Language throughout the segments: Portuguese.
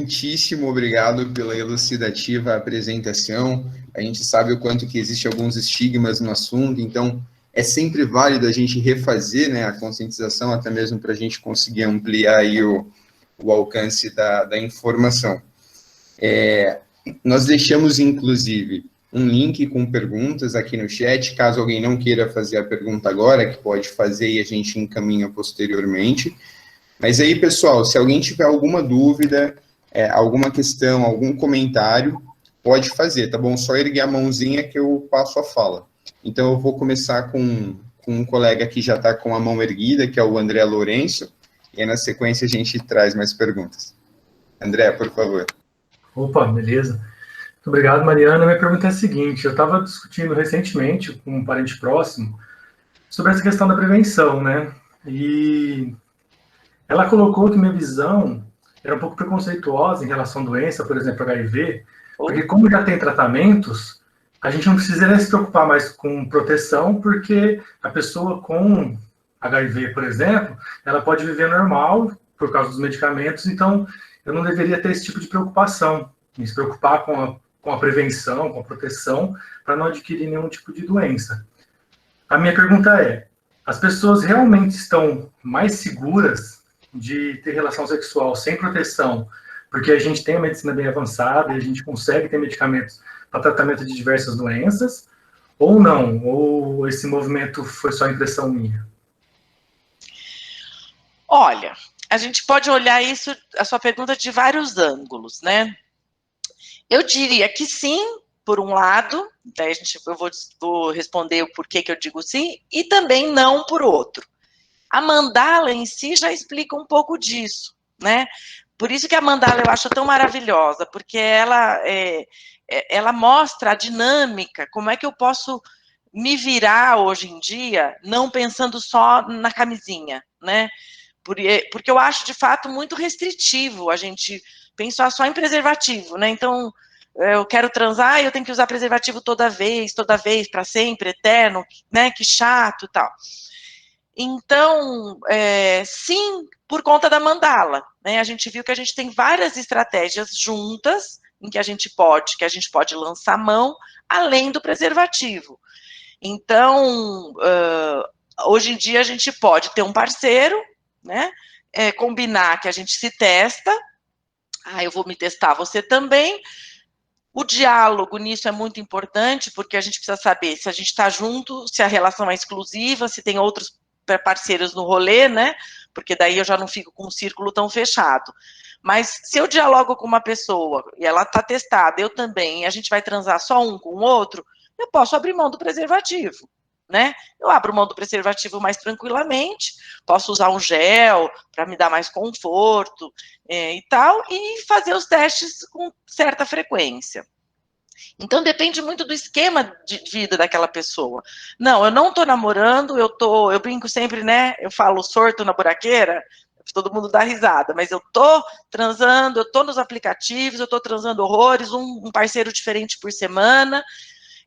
muitíssimo obrigado pela elucidativa apresentação. A gente sabe o quanto que existe alguns estigmas no assunto, então é sempre válido a gente refazer, né, a conscientização, até mesmo para a gente conseguir ampliar aí o alcance da informação. Nós deixamos, inclusive, um link com perguntas aqui no chat, caso alguém não queira fazer a pergunta agora, que pode fazer e a gente encaminha posteriormente. Mas aí, pessoal, se alguém tiver alguma dúvida, alguma questão, algum comentário, pode fazer, tá bom? Só erguer a mãozinha que eu passo a fala. Então, eu vou começar com um colega que já está com a mão erguida, que é o André Lourenço, e aí, na sequência, a gente traz mais perguntas. André, por favor. Opa, beleza. Muito obrigado, Mariana. Minha pergunta é a seguinte: eu estava discutindo recentemente com um parente próximo sobre essa questão da prevenção, né? E ela colocou que minha visão era um pouco preconceituosa em relação à doença, por exemplo, HIV, porque como já tem tratamentos, a gente não precisa se preocupar mais com proteção, porque a pessoa com HIV, por exemplo, ela pode viver normal por causa dos medicamentos, então eu não deveria ter esse tipo de preocupação, em se preocupar com a prevenção, com a proteção, para não adquirir nenhum tipo de doença. A minha pergunta é: as pessoas realmente estão mais seguras de ter relação sexual sem proteção, porque a gente tem a medicina bem avançada e a gente consegue ter medicamentos para tratamento de diversas doenças, ou não? Ou esse movimento foi só impressão minha? Olha, a gente pode olhar isso, a sua pergunta, de vários ângulos, né? Eu diria que sim, por um lado, daí eu vou responder o porquê que eu digo sim, e também não por outro. A mandala em si já explica um pouco disso, né? Por isso que a mandala eu acho tão maravilhosa, porque ela mostra a dinâmica, como é que eu posso me virar hoje em dia, não pensando só na camisinha, né? Porque eu acho, de fato, muito restritivo a gente pensar só em preservativo, né? Então, eu quero transar e eu tenho que usar preservativo toda vez, para sempre, eterno, né? Que chato e tal. Então, sim, por conta da mandala, né? A gente viu que a gente tem várias estratégias juntas em que a gente pode lançar mão, além do preservativo. Então, hoje em dia a gente pode ter um parceiro, né? Combinar que a gente se testa. Eu vou me testar, você também. O diálogo nisso é muito importante, porque a gente precisa saber se a gente está junto, se a relação é exclusiva, se tem outros parceiros no rolê, né? Porque daí eu já não fico com um círculo tão fechado. Mas se eu dialogo com uma pessoa e ela está testada, eu também, e a gente vai transar só um com o outro, eu posso abrir mão do preservativo, né? Eu abro mão do preservativo mais tranquilamente, posso usar um gel para me dar mais conforto e tal, e fazer os testes com certa frequência. Então, depende muito do esquema de vida daquela pessoa. Não, eu não estou namorando, eu brinco sempre, né? Eu falo sorto na buraqueira, todo mundo dá risada, mas eu estou transando, eu estou nos aplicativos, eu estou transando horrores, um parceiro diferente por semana,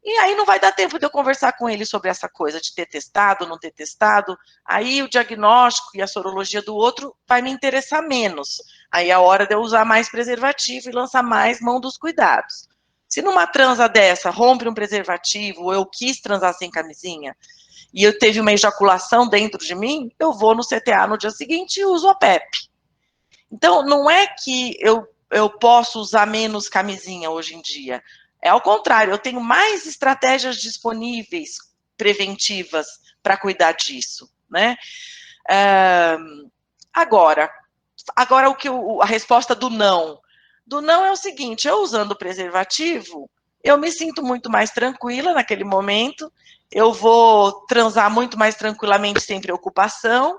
e aí não vai dar tempo de eu conversar com ele sobre essa coisa de ter testado, não ter testado. Aí o diagnóstico e a sorologia do outro vai me interessar menos. Aí é a hora de eu usar mais preservativo e lançar mais mão dos cuidados. Se numa transa dessa rompe um preservativo, ou eu quis transar sem camisinha, e eu teve uma ejaculação dentro de mim, eu vou no CTA no dia seguinte e uso a PEP. Então, não é que eu posso usar menos camisinha hoje em dia. É ao contrário, eu tenho mais estratégias disponíveis, preventivas, para cuidar disso, né? Agora a resposta do não é o seguinte: eu usando o preservativo, eu me sinto muito mais tranquila naquele momento, eu vou transar muito mais tranquilamente, sem preocupação,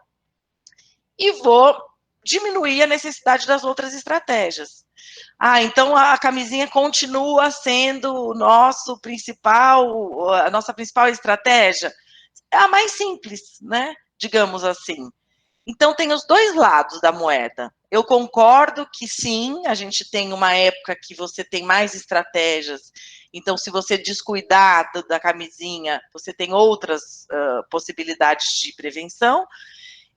e vou diminuir a necessidade das outras estratégias. Então a camisinha continua sendo a nossa principal estratégia? É a mais simples, né? Digamos assim. Então, tem os dois lados da moeda. Eu concordo que sim, a gente tem uma época que você tem mais estratégias. Então, se você descuidar da camisinha, você tem outras possibilidades de prevenção.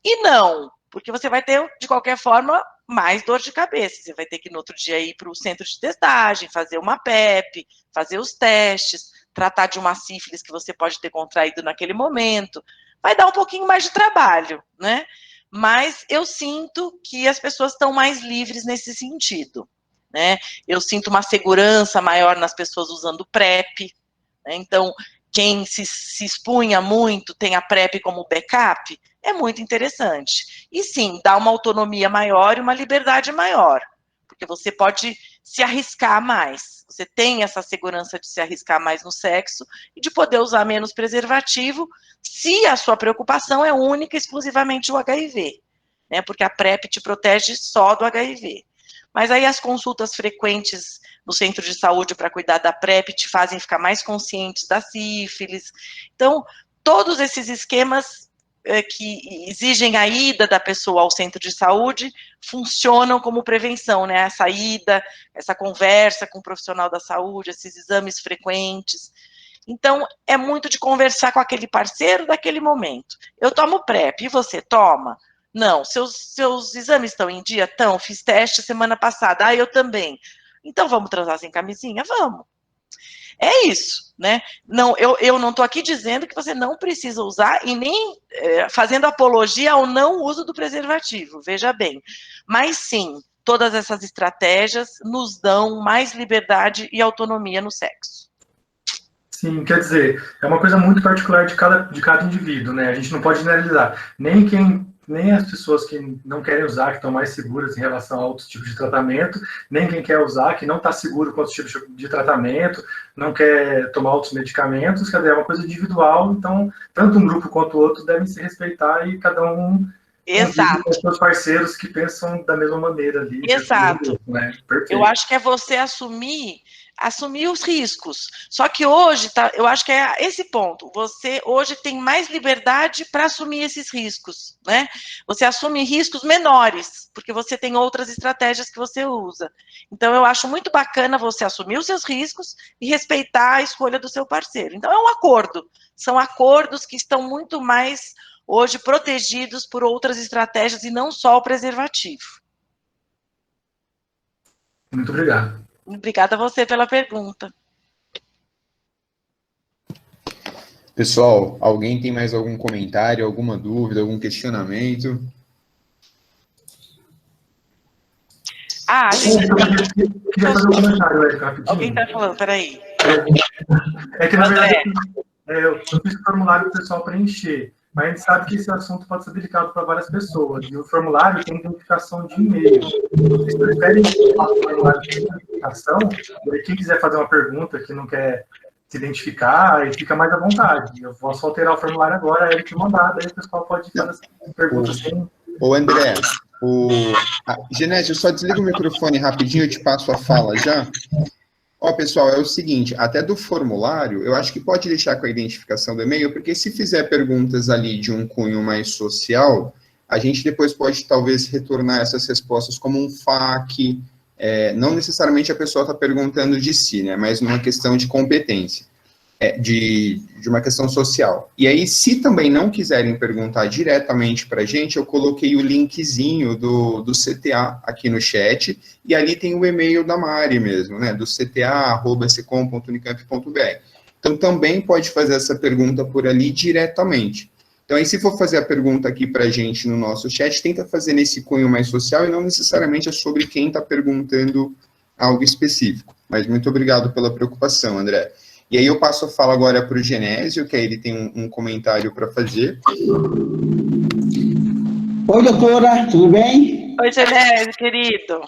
E não, porque você vai ter, de qualquer forma, mais dor de cabeça. Você vai ter que, no outro dia, ir para o centro de testagem, fazer uma PEP, fazer os testes, tratar de uma sífilis que você pode ter contraído naquele momento. Vai dar um pouquinho mais de trabalho, né? Mas eu sinto que as pessoas estão mais livres nesse sentido, né? Eu sinto uma segurança maior nas pessoas usando PrEP, né? Então, quem se expunha muito, tem a PrEP como backup, é muito interessante. E sim, dá uma autonomia maior e uma liberdade maior, porque você pode se arriscar mais. Você tem essa segurança de se arriscar mais no sexo e de poder usar menos preservativo, se a sua preocupação é única e exclusivamente o HIV, né? Porque a PrEP te protege só do HIV. Mas aí as consultas frequentes no centro de saúde para cuidar da PrEP te fazem ficar mais conscientes da sífilis. Então, todos esses esquemas que exigem a ida da pessoa ao centro de saúde funcionam como prevenção, né? Essa ida, essa conversa com o profissional da saúde, esses exames frequentes. Então, é muito de conversar com aquele parceiro daquele momento. Eu tomo PrEP, e você toma? Não. Seus exames estão em dia? Estão. Fiz teste semana passada. Ah, eu também. Então, vamos transar sem camisinha? Vamos. É isso, né? Não, eu não estou aqui dizendo que você não precisa usar e nem fazendo apologia ao não uso do preservativo, veja bem. Mas sim, todas essas estratégias nos dão mais liberdade e autonomia no sexo. Sim, quer dizer, é uma coisa muito particular de cada indivíduo, né? A gente não pode generalizar. Nem as pessoas que não querem usar, que estão mais seguras em relação a outros tipos de tratamento, nem quem quer usar, que não está seguro com outros tipos de tratamento, não quer tomar outros medicamentos, quer dizer, é uma coisa individual, então, tanto um grupo quanto o outro devem se respeitar e cada um Exato. com os seus parceiros que pensam da mesma maneira ali. Exato. Né? Perfeito. Eu acho que é você assumir os riscos. Só que hoje, eu acho que é esse ponto. Você hoje tem mais liberdade para assumir esses riscos, né? Você assume riscos menores, porque você tem outras estratégias que você usa. Então, eu acho muito bacana você assumir os seus riscos e respeitar a escolha do seu parceiro. Então, é um acordo. São acordos que estão muito mais hoje protegidos por outras estratégias e não só o preservativo. Muito obrigado. Obrigada a você pela pergunta. Pessoal, alguém tem mais algum comentário, alguma dúvida, algum questionamento? Ah, a gente... queria fazer um comentário, Érica, rapidinho. Alguém está falando, peraí. É que, na verdade, eu fiz o formulário para o pessoal preencher, mas a gente sabe que esse assunto pode ser delicado para várias pessoas, e o formulário tem identificação de e-mail. Vocês preferem falar o formulário de identificação, e quem quiser fazer uma pergunta que não quer se identificar, aí fica mais à vontade. Eu posso alterar o formulário agora, ele te mandar, daí o pessoal pode fazer essa pergunta sem... Ô, André, Genésio, só desliga o microfone rapidinho, eu te passo a fala já. Ó, pessoal, é o seguinte, até do formulário, eu acho que pode deixar com a identificação do e-mail, porque se fizer perguntas ali de um cunho mais social, a gente depois pode, talvez, retornar essas respostas como um FAQ, não necessariamente a pessoa está perguntando de si, né, mas numa questão de competência, de uma questão social. E aí, se também não quiserem perguntar diretamente para a gente, eu coloquei o linkzinho do CTA aqui no chat, e ali tem o e-mail da Mari mesmo, né, do cta@secom.unicamp.br. Então, também pode fazer essa pergunta por ali diretamente. Então, aí, se for fazer a pergunta aqui para a gente no nosso chat, tenta fazer nesse cunho mais social e não necessariamente é sobre quem está perguntando algo específico. Mas muito obrigado pela preocupação, André. E aí eu passo a fala agora para o Genésio, que aí ele tem um comentário para fazer. Oi, doutora, tudo bem? Oi, Genésio, querido.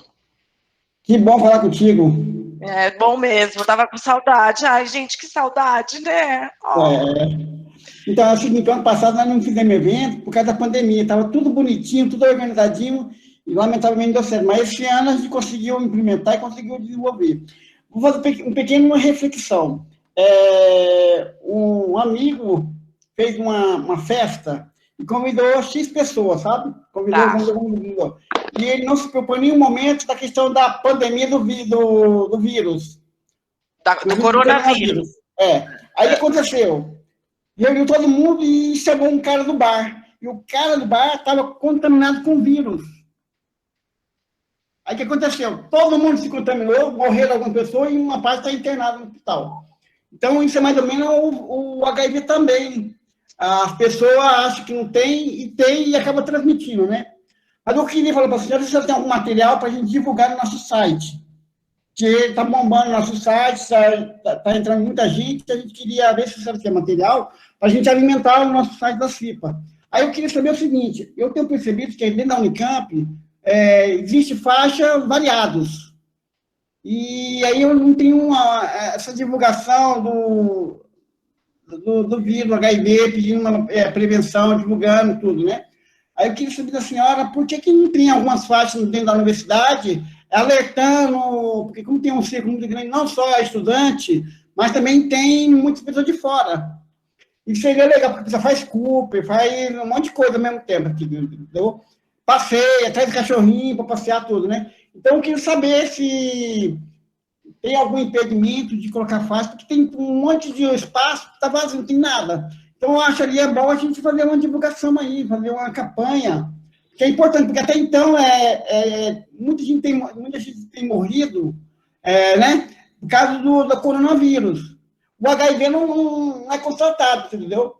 Que bom falar contigo. É bom mesmo, eu tava com saudade. Ai, gente, que saudade, né? Oh. Então, assim, no ano passado nós não fizemos evento por causa da pandemia, estava tudo bonitinho, tudo organizadinho, e lamentavelmente não deu certo. Mas esse ano a gente conseguiu implementar e conseguiu desenvolver. Vou fazer uma pequena reflexão. Um amigo fez uma festa e convidou X pessoas, sabe? Convidou. E ele não se preocupou em nenhum momento da questão da pandemia do vírus. Do coronavírus. Aí aconteceu. Reuniu todo mundo e chamou um cara do bar. E o cara do bar estava contaminado com vírus. Aí o que aconteceu? Todo mundo se contaminou, morreram algumas pessoas e uma parte está internada no hospital. Então, isso é mais ou menos o HIV também. As pessoas acham que não tem e acaba transmitindo, né? Mas eu queria falar para a senhora se você tem algum material para a gente divulgar no nosso site. Que está bombando no nosso site, está entrando muita gente, a gente queria ver se você tem material para a gente alimentar o nosso site da CIPA. Aí eu queria saber o seguinte, eu tenho percebido que dentro da Unicamp existe faixa variados. E aí eu não tenho essa divulgação do vírus, HIV, pedindo uma prevenção, divulgando tudo, né? Aí eu queria saber da senhora, por que não tem algumas faixas dentro da universidade alertando, porque como tem um círculo muito grande, não só estudante, mas também tem muitas pessoas de fora. E seria legal, porque você faz Cooper, faz um monte de coisa ao mesmo tempo, entendeu? Passeia, traz cachorrinho para passear tudo, né? Então, eu queria saber se tem algum impedimento de colocar faixa, porque tem um monte de espaço que está vazio, não tem nada. Então, eu acharia bom a gente fazer uma divulgação aí, fazer uma campanha, que é importante, porque até então muita gente tem morrido, né, por causa do coronavírus. O HIV não é constatado, entendeu?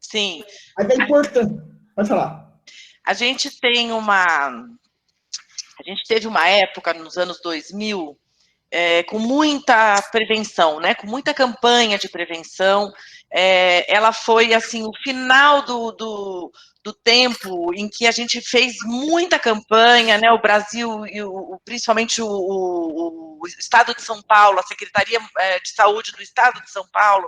Sim. Mas é importante. Pode falar. A gente teve uma época, nos anos 2000, com muita prevenção, né? Com muita campanha de prevenção. Ela foi, assim, o final do tempo em que a gente fez muita campanha, né? O Brasil, e principalmente o Estado de São Paulo, a Secretaria de Saúde do Estado de São Paulo,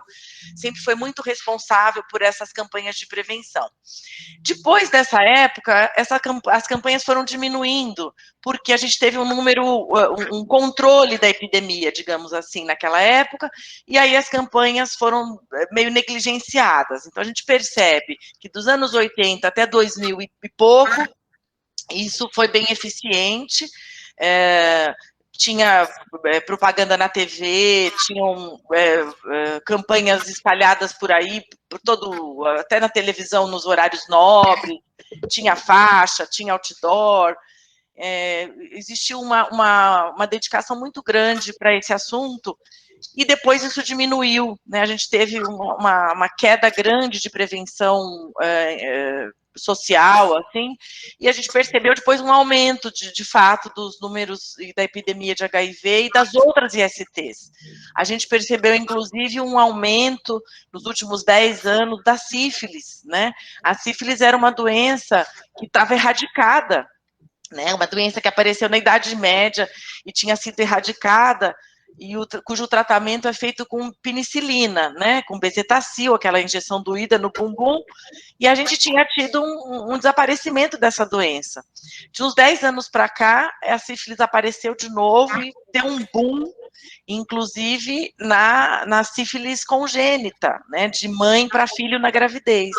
sempre foi muito responsável por essas campanhas de prevenção. Depois dessa época, as campanhas foram diminuindo, porque a gente teve um controle da epidemia, digamos assim, naquela época, e aí as campanhas foram meio negligenciadas. Então, a gente percebe que dos anos 80 até 2000 e pouco, isso foi bem eficiente, tinha propaganda na TV, tinham campanhas espalhadas por aí, até na televisão, nos horários nobres, tinha faixa, tinha outdoor, existiu uma dedicação muito grande para esse assunto, e depois isso diminuiu, né? A gente teve uma queda grande de prevenção social, assim, e a gente percebeu depois um aumento, de fato, dos números da epidemia de HIV e das outras ISTs. A gente percebeu, inclusive, um aumento nos últimos 10 anos da sífilis, né? A sífilis era uma doença que estava erradicada, né? Uma doença que apareceu na Idade Média e tinha sido erradicada, e cujo tratamento é feito com penicilina, né, com bezetacil, aquela injeção doída no bumbum, e a gente tinha tido um desaparecimento dessa doença. De uns 10 anos para cá, a sífilis apareceu de novo e deu um boom, inclusive na sífilis congênita, né, de mãe para filho na gravidez.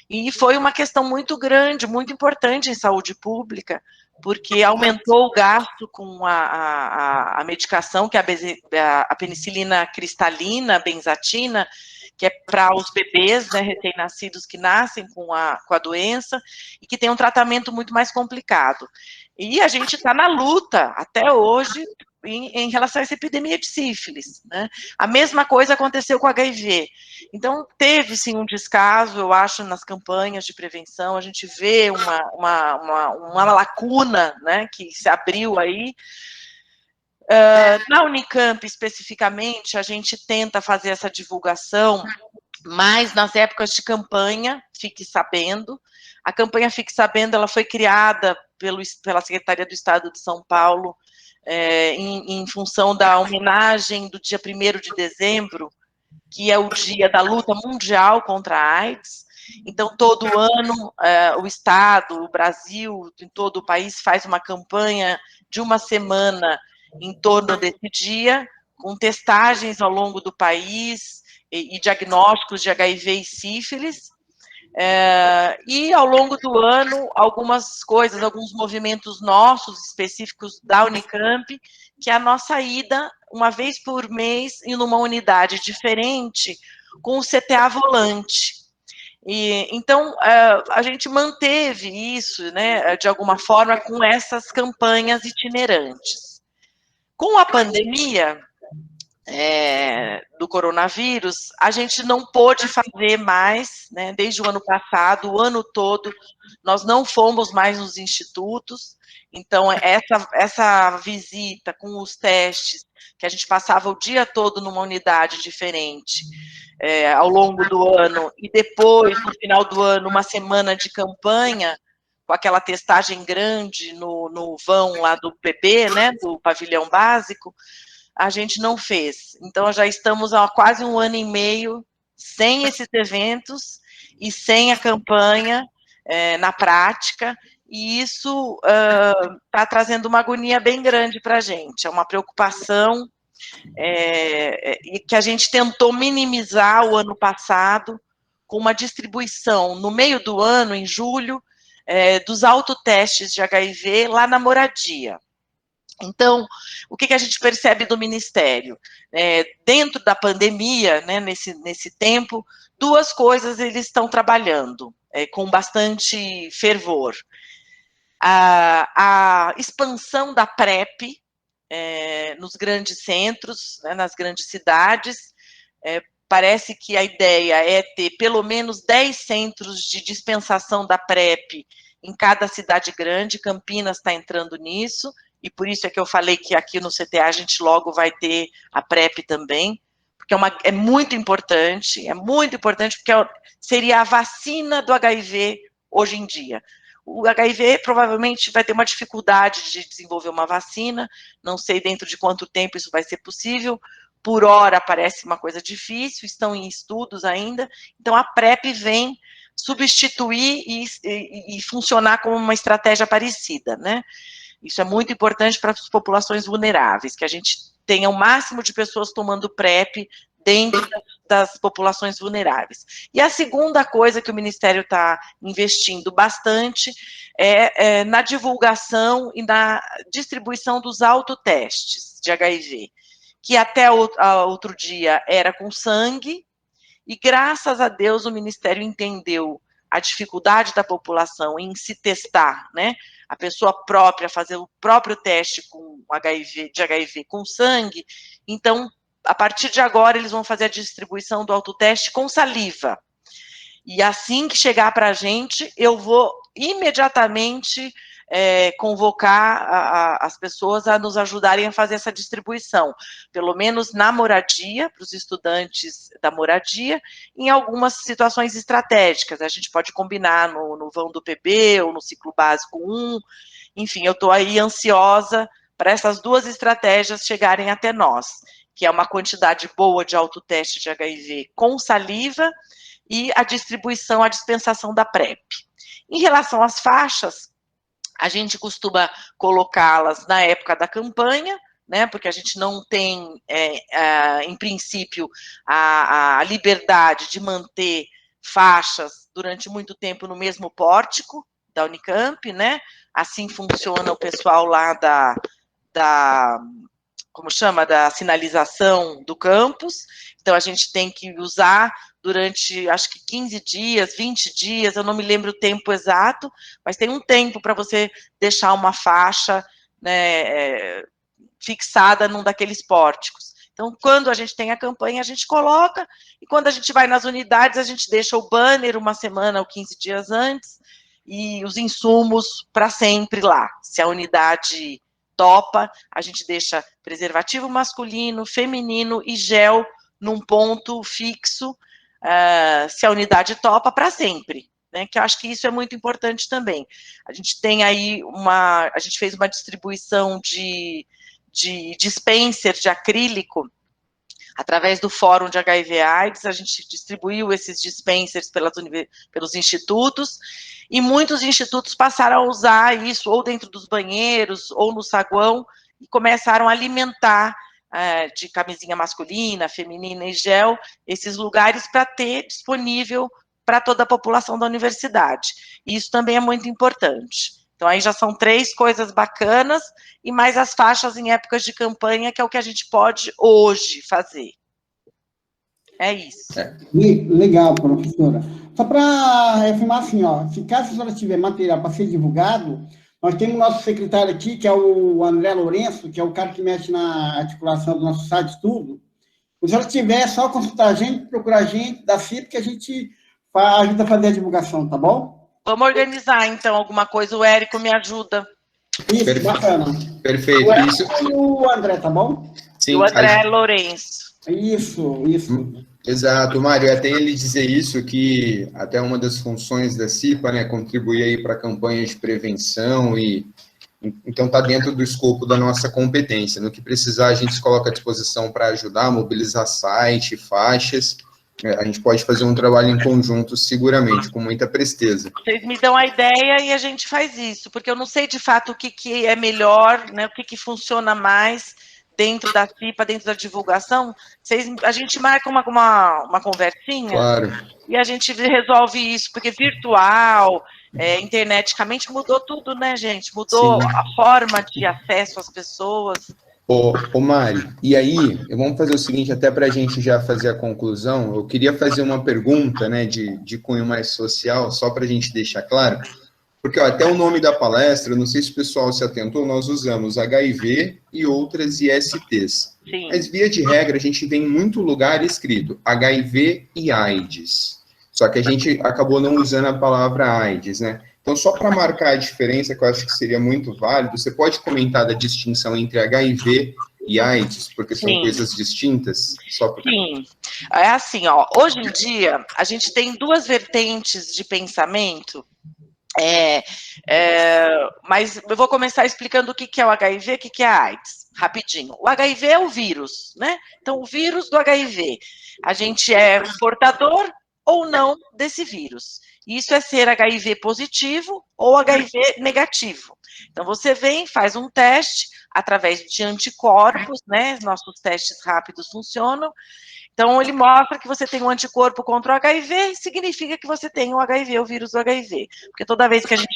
E foi uma questão muito grande, muito importante em saúde pública, porque aumentou o gasto com a medicação, que é a penicilina cristalina, benzatina, que é para os bebês, né, recém-nascidos que nascem com a doença, e que tem um tratamento muito mais complicado. E a gente está na luta, até hoje, em relação a essa epidemia de sífilis, né? A mesma coisa aconteceu com HIV. Então, teve, sim, um descaso, eu acho, nas campanhas de prevenção, a gente vê uma lacuna, né, que se abriu aí. Na Unicamp, especificamente, a gente tenta fazer essa divulgação, mas nas épocas de campanha, Fique Sabendo. A campanha Fique Sabendo, ela foi criada pela Secretaria do Estado de São Paulo, em função da homenagem do dia 1º de dezembro, que é o dia da luta mundial contra a AIDS. Então, todo ano, o Estado, o Brasil, em todo o país, faz uma campanha de uma semana em torno desse dia, com testagens ao longo do país e diagnósticos de HIV e sífilis. E ao longo do ano, algumas coisas, alguns movimentos nossos, específicos da Unicamp, que é a nossa ida, uma vez por mês, em uma unidade diferente, com o CTA volante. E, então, a gente manteve isso, né, de alguma forma, com essas campanhas itinerantes. Com a pandemia do coronavírus, a gente não pôde fazer mais, né, desde o ano passado, o ano todo, nós não fomos mais nos institutos, então essa visita com os testes, que a gente passava o dia todo numa unidade diferente, ao longo do ano, e depois, no final do ano, uma semana de campanha, com aquela testagem grande no vão lá do PB, né, do pavilhão básico, a gente não fez. Então, já estamos há quase um ano e meio sem esses eventos e sem a campanha na prática, e isso está trazendo uma agonia bem grande para a gente, é uma preocupação e que a gente tentou minimizar o ano passado com uma distribuição no meio do ano, em julho, dos autotestes de HIV lá na moradia. Então, o que a gente percebe do Ministério? Dentro da pandemia, né, nesse tempo, duas coisas eles estão trabalhando com bastante fervor. A expansão da PrEP nos grandes centros, né, nas grandes cidades. Parece que a ideia é ter pelo menos 10 centros de dispensação da PrEP em cada cidade grande. Campinas está entrando nisso, e por isso é que eu falei que aqui no CTA a gente logo vai ter a PrEP também, porque é muito importante porque seria a vacina do HIV hoje em dia. O HIV provavelmente vai ter uma dificuldade de desenvolver uma vacina, não sei dentro de quanto tempo isso vai ser possível, por hora parece uma coisa difícil, estão em estudos ainda, então a PrEP vem substituir e funcionar como uma estratégia parecida, né? Isso é muito importante para as populações vulneráveis, que a gente tenha o máximo de pessoas tomando PrEP dentro das populações vulneráveis. E a segunda coisa que o Ministério está investindo bastante é na divulgação e na distribuição dos autotestes de HIV, que até outro dia era com sangue, e graças a Deus o Ministério entendeu a dificuldade da população em se testar, né? A pessoa própria fazer o próprio teste de HIV com sangue. Então, a partir de agora, eles vão fazer a distribuição do autoteste com saliva. E assim que chegar para a gente, eu vou imediatamente convocar as pessoas a nos ajudarem a fazer essa distribuição, pelo menos na moradia, para os estudantes da moradia, em algumas situações estratégicas. A gente pode combinar no vão do PB ou no ciclo básico 1, enfim, eu estou aí ansiosa para essas duas estratégias chegarem até nós, que é uma quantidade boa de autoteste de HIV com saliva e a distribuição, a dispensação da PrEP. Em relação às faixas, a gente costuma colocá-las na época da campanha, né, porque a gente não tem, em princípio, a liberdade de manter faixas durante muito tempo no mesmo pórtico da Unicamp, né? Assim funciona o pessoal lá como chama, da sinalização do campus. Então, a gente tem que usar durante, acho que 15 dias, 20 dias, eu não me lembro o tempo exato, mas tem um tempo para você deixar uma faixa, né, fixada num daqueles pórticos. Então, quando a gente tem a campanha, a gente coloca, e quando a gente vai nas unidades, a gente deixa o banner uma semana ou 15 dias antes, e os insumos para sempre lá. Se a unidade topa, a gente deixa preservativo masculino, feminino e gel num ponto fixo, se a unidade topa, para sempre, né? Que eu acho que isso é muito importante também. A gente tem aí a gente fez uma distribuição de dispenser de acrílico através do Fórum de HIV/AIDS, a gente distribuiu esses dispensers pelos institutos, e muitos institutos passaram a usar isso ou dentro dos banheiros, ou no saguão, e começaram a alimentar de camisinha masculina, feminina e gel, esses lugares para ter disponível para toda a população da universidade. E isso também é muito importante. Então, aí já são 3 coisas bacanas, e mais as faixas em épocas de campanha, que é o que a gente pode hoje fazer. É isso. Legal, professora. Só para reafirmar assim, ó, se caso a senhora tiver material para ser divulgado, nós temos o nosso secretário aqui, que é o André Lourenço, que é o cara que mexe na articulação do nosso site tudo. Se a senhora tiver, é só consultar a gente, procurar a gente da CIP, que a gente ajuda a fazer a divulgação, tá bom? Vamos organizar, então, alguma coisa. O Érico me ajuda. Isso, bacana. Perfeito. O Isso. e o André, tá bom? Sim, O André Lourenço. Isso. Exato, Mário, até ele dizer isso, que até uma das funções da CIPA, né, contribuir aí para a campanha de prevenção e então está dentro do escopo da nossa competência. No que precisar, a gente se coloca à disposição para ajudar, mobilizar site, faixas. A gente pode fazer um trabalho em conjunto, seguramente, com muita presteza. Vocês me dão a ideia e a gente faz isso, porque eu não sei de fato o que é melhor, né, o que funciona mais dentro da CIPA, dentro da divulgação. A gente marca uma conversinha, claro, e a gente resolve isso, porque virtual, interneticamente mudou tudo, né, gente? Mudou sim, a forma de acesso às pessoas. Ô Mari, e aí, vamos fazer o seguinte, até para a gente já fazer a conclusão, eu queria fazer uma pergunta, né, de cunho mais social, só para a gente deixar claro, porque ó, até o nome da palestra, não sei se o pessoal se atentou, nós usamos HIV e outras ISTs. Sim. Mas, via de regra, a gente vê em muito lugar escrito HIV e AIDS. Só que a gente acabou não usando a palavra AIDS, né? Então, só para marcar a diferença, que eu acho que seria muito válido, você pode comentar da distinção entre HIV e AIDS, porque são coisas distintas? Sim, é assim, ó, hoje em dia, a gente tem duas vertentes de pensamento, mas eu vou começar explicando o que é o HIV e o que é a AIDS, rapidinho. O HIV é o vírus, né? Então, o vírus do HIV, a gente é portador ou não desse vírus. Isso é ser HIV positivo ou HIV negativo. Então, você vem, faz um teste através de anticorpos, né? Nossos testes rápidos funcionam. Então, ele mostra que você tem um anticorpo contra o HIV, significa que você tem o HIV, o vírus do HIV. Porque toda vez que a gente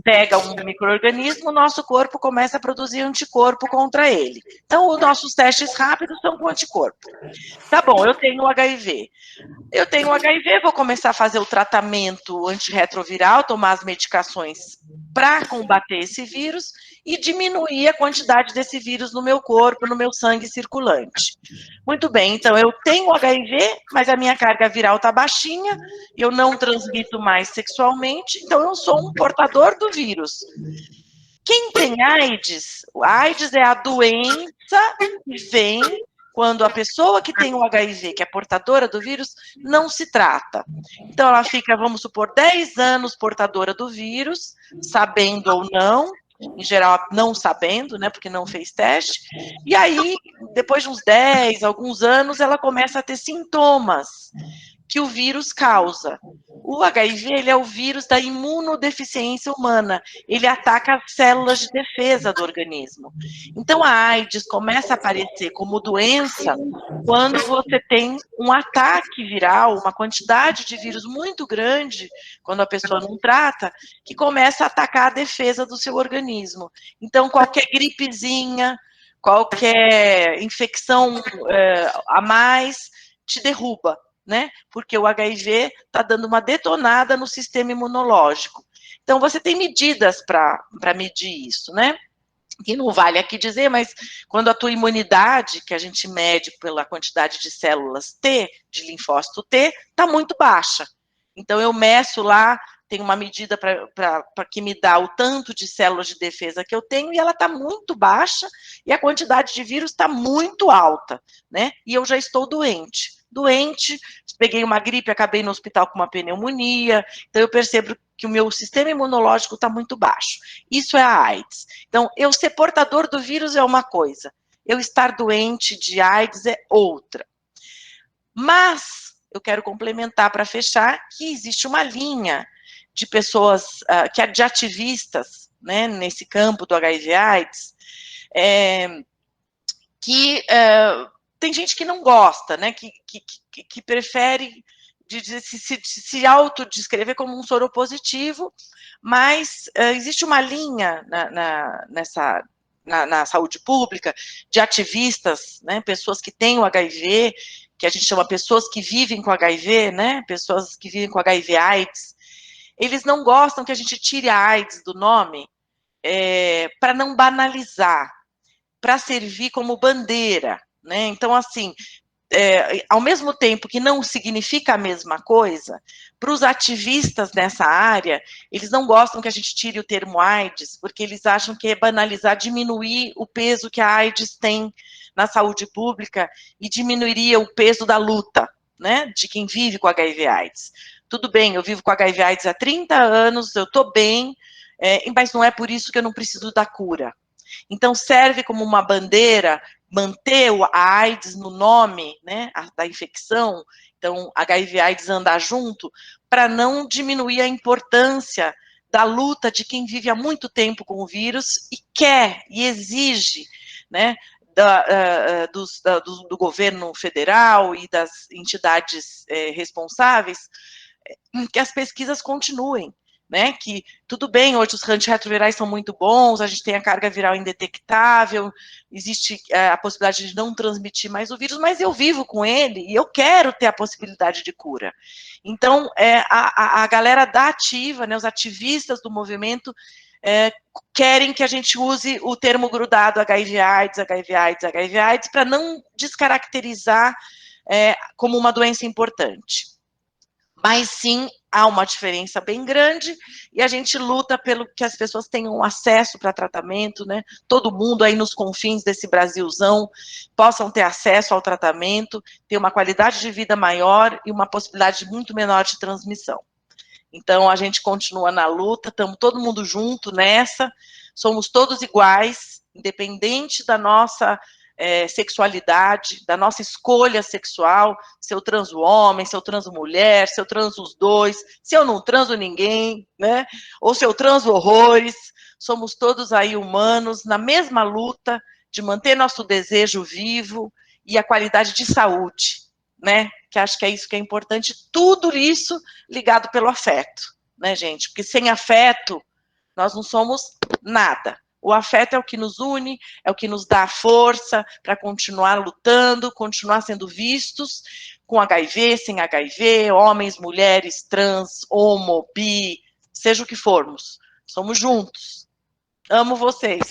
pega um micro-organismo, o nosso corpo começa a produzir anticorpo contra ele. Então, os nossos testes rápidos são com anticorpo. Tá bom, eu tenho o HIV. Eu tenho HIV, vou começar a fazer o tratamento antirretroviral, tomar as medicações para combater esse vírus e diminuir a quantidade desse vírus no meu corpo, no meu sangue circulante. Muito bem, então eu tenho HIV, mas a minha carga viral está baixinha, eu não transmito mais sexualmente, então eu sou um portador do vírus. Quem tem AIDS? A AIDS é a doença que vem quando a pessoa que tem o HIV, que é portadora do vírus, não se trata. Então, ela fica, vamos supor, 10 anos portadora do vírus, sabendo ou não, em geral, não sabendo, né, porque não fez teste, e aí, depois de uns 10, alguns anos, ela começa a ter sintomas que o vírus causa. O HIV, ele é o vírus da imunodeficiência humana, ele ataca as células de defesa do organismo. Então, a AIDS começa a aparecer como doença quando você tem um ataque viral, uma quantidade de vírus muito grande, quando a pessoa não trata, que começa a atacar a defesa do seu organismo. Então, qualquer gripezinha, qualquer infecção a mais, te derruba, né? Porque o HIV está dando uma detonada no sistema imunológico. Então, você tem medidas para medir isso, né? Que não vale aqui dizer, mas quando a tua imunidade, que a gente mede pela quantidade de células T, de linfócito T, está muito baixa. Então, eu meço lá, tem uma medida para que me dá o tanto de células de defesa que eu tenho, e ela está muito baixa, e a quantidade de vírus está muito alta, né? E eu já estou doente, peguei uma gripe, acabei no hospital com uma pneumonia, então eu percebo que o meu sistema imunológico está muito baixo. Isso é a AIDS. Então, eu ser portador do vírus é uma coisa, eu estar doente de AIDS é outra. Mas, eu quero complementar para fechar que existe uma linha de pessoas, de ativistas, né, nesse campo do HIV/AIDS, que tem gente que não gosta, né, que prefere se autodescrever como um soropositivo, mas existe uma linha na saúde pública de ativistas, né, pessoas que têm o HIV, que a gente chama pessoas que vivem com HIV, né? Pessoas que vivem com HIV/AIDS, eles não gostam que a gente tire a AIDS do nome para não banalizar, para servir como bandeira, né? Então, assim, ao mesmo tempo que não significa a mesma coisa, para os ativistas nessa área, eles não gostam que a gente tire o termo AIDS, porque eles acham que é banalizar, diminuir o peso que a AIDS tem na saúde pública e diminuiria o peso da luta, né, de quem vive com HIV/AIDS. Tudo bem, eu vivo com HIV/AIDS há 30 anos, eu estou bem, mas não é por isso que eu não preciso da cura. Então, serve como uma bandeira manter a AIDS no nome, né, da infecção, então HIV/AIDS andar junto, para não diminuir a importância da luta de quem vive há muito tempo com o vírus e quer e exige, né, do governo federal e das entidades responsáveis, que as pesquisas continuem, né, que tudo bem, hoje os antirretrovirais são muito bons, a gente tem a carga viral indetectável, existe a possibilidade de não transmitir mais o vírus, mas eu vivo com ele e eu quero ter a possibilidade de cura. Então, a galera da ativa, né, os ativistas do movimento, querem que a gente use o termo grudado HIV/AIDS, HIV/AIDS, HIV/AIDS, para não descaracterizar como uma doença importante. Mas sim, há uma diferença bem grande e a gente luta pelo que as pessoas tenham acesso para tratamento, né? Todo mundo aí nos confins desse Brasilzão possam ter acesso ao tratamento, ter uma qualidade de vida maior e uma possibilidade muito menor de transmissão. Então, a gente continua na luta, estamos todo mundo junto nessa, somos todos iguais, independente da nossa sexualidade, da nossa escolha sexual, se eu transo homem, se eu transo mulher, se eu transo os dois, se eu não transo ninguém, né? Ou se eu transo horrores, somos todos aí humanos, na mesma luta de manter nosso desejo vivo e a qualidade de saúde, né? Que acho que é isso que é importante, tudo isso ligado pelo afeto, né, gente? Porque sem afeto, nós não somos nada. O afeto é o que nos une, é o que nos dá força para continuar lutando, continuar sendo vistos com HIV, sem HIV, homens, mulheres, trans, homo, bi, seja o que formos. Somos juntos. Amo vocês.